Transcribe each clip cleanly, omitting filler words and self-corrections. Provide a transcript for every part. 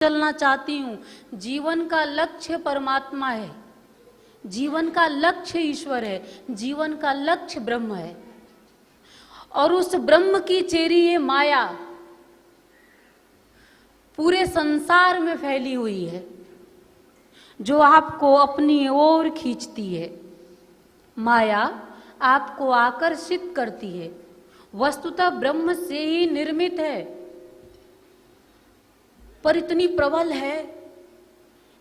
चलना चाहती हूँ। जीवन का लक्ष्य परमात्मा है, जीवन का लक्ष्य ईश्वर है, जीवन का लक्ष्य ब्रह्म है। और उस ब्रह्म की चेरी ये माया पूरे संसार में फैली हुई है, जो आपको अपनी ओर खींचती है। माया आपको आकर्षित करती है, वस्तुतः ब्रह्म से ही निर्मित है, पर इतनी प्रबल है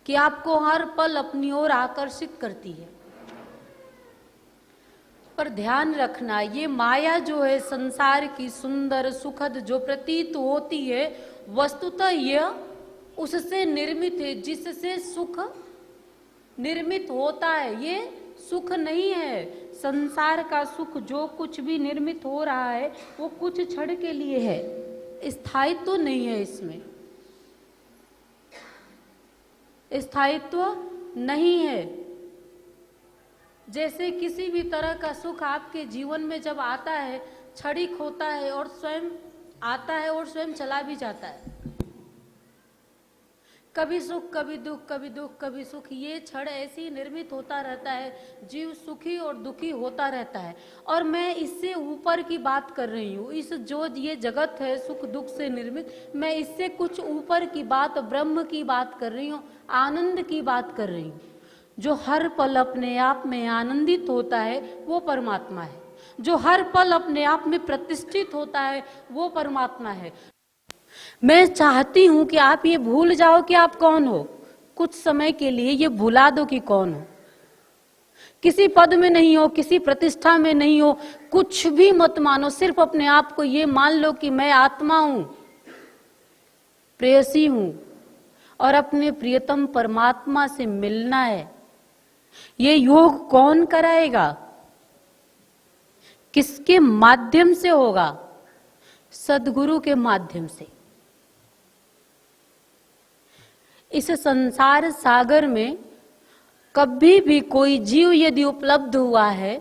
कि आपको हर पल अपनी ओर आकर्षित करती है। पर ध्यान रखना, ये माया जो है संसार की सुंदर सुखद जो प्रतीत होती है, वस्तुतः यह उससे निर्मित है, जिससे सुख निर्मित होता है। ये सुख नहीं है। संसार का सुख जो कुछ भी निर्मित हो रहा है वो कुछ क्षण के लिए है, स्थायित्व तो नहीं है, इसमें स्थायित्व नहीं है। जैसे किसी भी तरह का सुख आपके जीवन में जब आता है, क्षणिक होता है और स्वयं आता है और स्वयं चला भी जाता है। कभी सुख, कभी दुख, कभी दुख, कभी सुख, ये क्षण ऐसे ही निर्मित होता रहता है। जीव सुखी और दुखी होता रहता है। और मैं इससे ऊपर की बात कर रही हूँ, इस जो ये जगत है सुख दुख से निर्मित, मैं इससे कुछ ऊपर की बात, ब्रह्म की बात कर रही हूँ, आनंद की बात कर रही हूँ। जो हर पल अपने आप में आनंदित होता है वो परमात्मा है। जो हर पल अपने आप में प्रतिष्ठित होता है वो परमात्मा है। मैं चाहती हूं कि आप ये भूल जाओ कि आप कौन हो। कुछ समय के लिए ये भुला दो कि कौन हो। किसी पद में नहीं हो, किसी प्रतिष्ठा में नहीं हो, कुछ भी मत मानो। सिर्फ अपने आप को ये मान लो कि मैं आत्मा हूं, प्रेयसी हूं और अपने प्रियतम परमात्मा से मिलना है। ये योग कौन कराएगा? किसके माध्यम से होगा? सद्गुरु के माध्यम से। इस संसार सागर में कभी भी कोई जीव यदि उपलब्ध हुआ है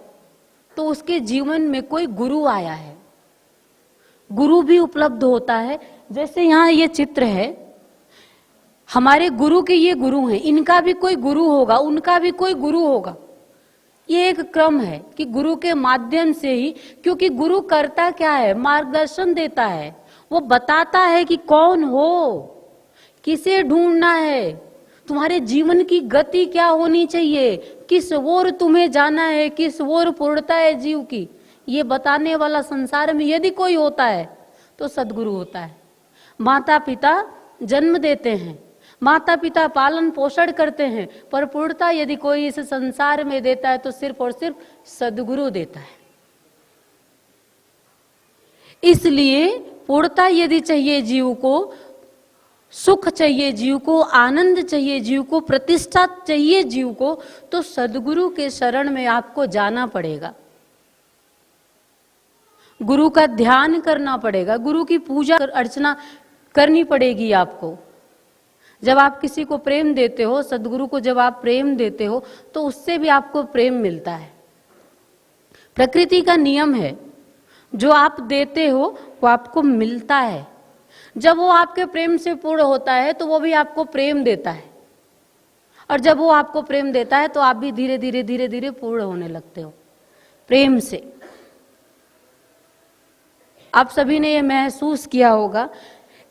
तो उसके जीवन में कोई गुरु आया है। गुरु भी उपलब्ध होता है। जैसे यहाँ ये चित्र है, हमारे गुरु के ये गुरु हैं, इनका भी कोई गुरु होगा, उनका भी कोई गुरु होगा। ये एक क्रम है कि गुरु के माध्यम से ही, क्योंकि गुरु करता क्या है? मार्गदर्शन देता है। वो बताता है कि कौन हो, किसे ढूंढना है, तुम्हारे जीवन की गति क्या होनी चाहिए, किस ओर तुम्हें जाना है, किस ओर पूर्णता है जीव की, ये बताने वाला संसार में यदि कोई होता है तो सद्गुरु होता है। माता पिता जन्म देते हैं, माता पिता पालन पोषण करते हैं, पर पूर्णता यदि कोई इस संसार में देता है तो सिर्फ और सिर्फ सद्गुरु देता है। इसलिए पूर्णता यदि चाहिए जीव को, सुख चाहिए जीव को, आनंद चाहिए जीव को, प्रतिष्ठा चाहिए जीव को, तो सद्गुरु के शरण में आपको जाना पड़ेगा। गुरु का ध्यान करना पड़ेगा, गुरु की पूजा अर्चना करनी पड़ेगी आपको। जब आप किसी को प्रेम देते हो, सद्गुरु को जब आप प्रेम देते हो तो उससे भी आपको प्रेम मिलता है। प्रकृति का नियम है, जो आप देते हो वो आपको मिलता है। जब वो आपके प्रेम से पूर्ण होता है तो वो भी आपको प्रेम देता है, और जब वो आपको प्रेम देता है तो आप भी धीरे धीरे धीरे धीरे पूर्ण होने लगते हो प्रेम से। आप सभी ने ये महसूस किया होगा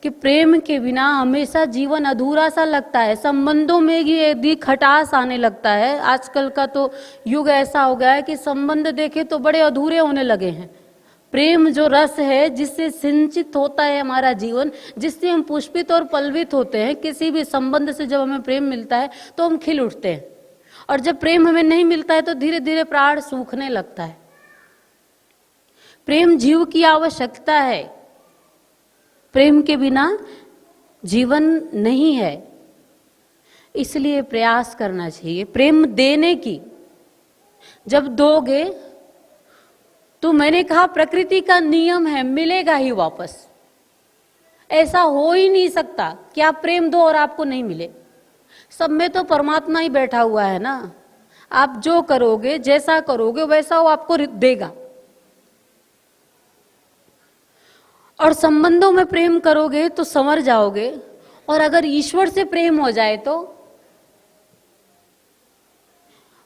कि प्रेम के बिना हमेशा जीवन अधूरा सा लगता है। संबंधों में भी यदि खटास आने लगता है। आजकल का तो युग ऐसा हो गया है कि संबंध देखे तो बड़े अधूरे होने लगे हैं। प्रेम जो रस है, जिससे सिंचित होता है हमारा जीवन, जिससे हम पुष्पित और पल्वित होते हैं, किसी भी संबंध से जब हमें प्रेम मिलता है तो हम खिल उठते हैं, और जब प्रेम हमें नहीं मिलता है तो धीरे धीरे प्राण सूखने लगता है। प्रेम जीव की आवश्यकता है, प्रेम के बिना जीवन नहीं है। इसलिए प्रयास करना चाहिए प्रेम देने की। जब दोगे तो मैंने कहा प्रकृति का नियम है, मिलेगा ही वापस। ऐसा हो ही नहीं सकता कि आप प्रेम दो और आपको नहीं मिले। सब में तो परमात्मा ही बैठा हुआ है ना। आप जो करोगे, जैसा करोगे वैसा वो आपको देगा। और संबंधों में प्रेम करोगे तो संवर जाओगे, और अगर ईश्वर से प्रेम हो जाए तो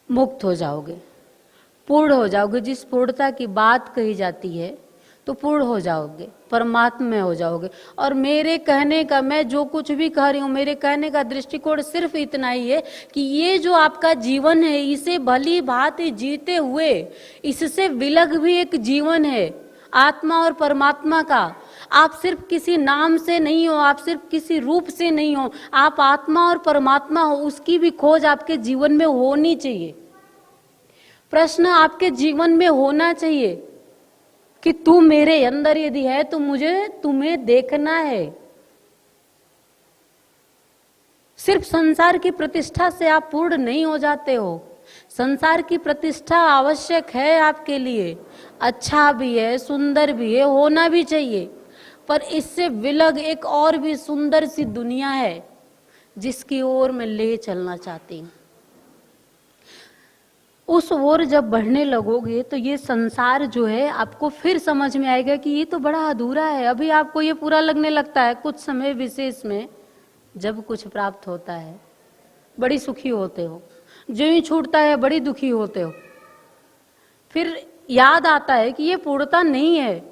मुक्त हो जाओगे, पूर्ण हो जाओगे। जिस पूर्णता की बात कही जाती है तो पूर्ण हो जाओगे, परमात्मा में हो जाओगे। और मेरे कहने का, मैं जो कुछ भी कह रही हूं, मेरे कहने का दृष्टिकोण सिर्फ इतना ही है कि ये जो आपका जीवन है, इसे भली भांति जीते हुए, इससे विलग भी एक जीवन है आत्मा और परमात्मा का। आप सिर्फ किसी नाम से नहीं हो, आप सिर्फ किसी रूप से नहीं हो, आप आत्मा और परमात्मा हो। उसकी भी खोज आपके जीवन में होनी चाहिए। प्रश्न आपके जीवन में होना चाहिए कि तू मेरे अंदर यदि है तो मुझे तुम्हें देखना है। सिर्फ संसार की प्रतिष्ठा से आप पूर्ण नहीं हो जाते हो। संसार की प्रतिष्ठा आवश्यक है आपके लिए, अच्छा भी है, सुंदर भी है, होना भी चाहिए। पर इससे विलग एक और भी सुंदर सी दुनिया है जिसकी ओर मैं ले चलना चाहती हूं। उस ओर जब बढ़ने लगोगे तो ये संसार जो है आपको फिर समझ में आएगा कि ये तो बड़ा अधूरा है। अभी आपको ये पूरा लगने लगता है, कुछ समय विशेष में जब कुछ प्राप्त होता है बड़ी सुखी होते हो, जो ही छूटता है बड़ी दुखी होते हो। फिर याद आता है कि ये पूर्णता नहीं है,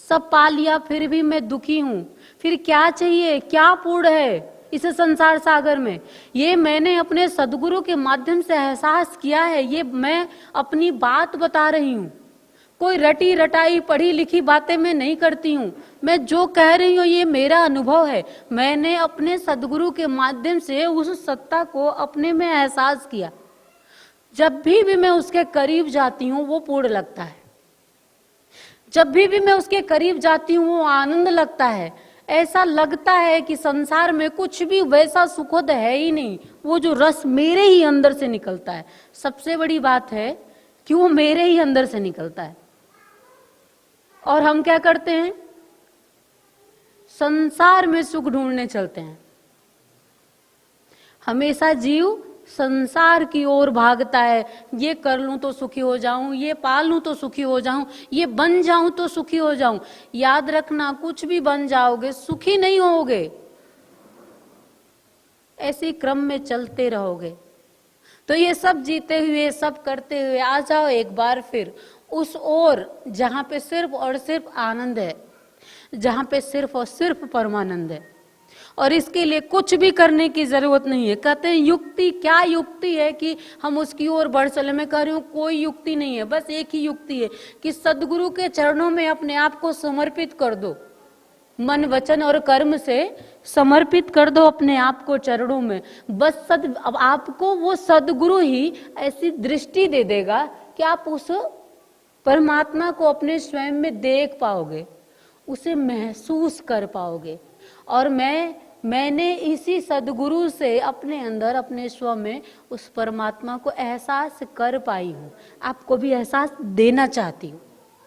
सब पा लिया फिर भी मैं दुखी हूं। फिर क्या चाहिए, क्या पूर्ण है इस संसार सागर में? ये मैंने अपने सदगुरु के माध्यम से एहसास किया है। ये मैं अपनी बात बता रही हूं, कोई रटी रटाई पढ़ी लिखी बातें मैं नहीं करती हूं। मैं जो कह रही हूं ये मेरा अनुभव है। मैंने अपने सदगुरु के माध्यम से उस सत्ता को अपने में एहसास किया। जब भी मैं उसके करीब जाती हूं वो पूर्ण लगता है। जब भी मैं उसके करीब जाती हूं वो आनंद लगता है। ऐसा लगता है कि संसार में कुछ भी वैसा सुखद है ही नहीं। वो जो रस मेरे ही अंदर से निकलता है, सबसे बड़ी बात है कि वो मेरे ही अंदर से निकलता है। और हम क्या करते हैं, संसार में सुख ढूंढने चलते हैं। हमेशा जीव संसार की ओर भागता है। ये कर लूं तो सुखी हो जाऊं, ये पाल लूं तो सुखी हो जाऊं, ये बन जाऊं तो सुखी हो जाऊं। याद रखना, कुछ भी बन जाओगे सुखी नहीं होगे, ऐसे क्रम में चलते रहोगे। तो ये सब जीते हुए, सब करते हुए आ जाओ एक बार फिर उस ओर जहां पे सिर्फ और सिर्फ आनंद है, जहां पे सिर्फ और सिर्फ परमानंद है। और इसके लिए कुछ भी करने की जरूरत नहीं है। कहते हैं युक्ति, क्या युक्ति है कि हम उसकी ओर बढ़ चले? मैं कह रही हूं कोई युक्ति नहीं है, बस एक ही युक्ति है कि सदगुरु के चरणों में अपने आप को समर्पित कर दो। मन, वचन और कर्म से समर्पित कर दो अपने आप को चरणों में। बस अब आपको वो सदगुरु ही ऐसी दृष्टि दे देगा कि आप उस परमात्मा को अपने स्वयं में देख पाओगे, उसे महसूस कर पाओगे। और मैंने इसी सदगुरु से अपने अंदर, अपने स्व में उस परमात्मा को एहसास कर पाई हूं। आपको भी एहसास देना चाहती हूं।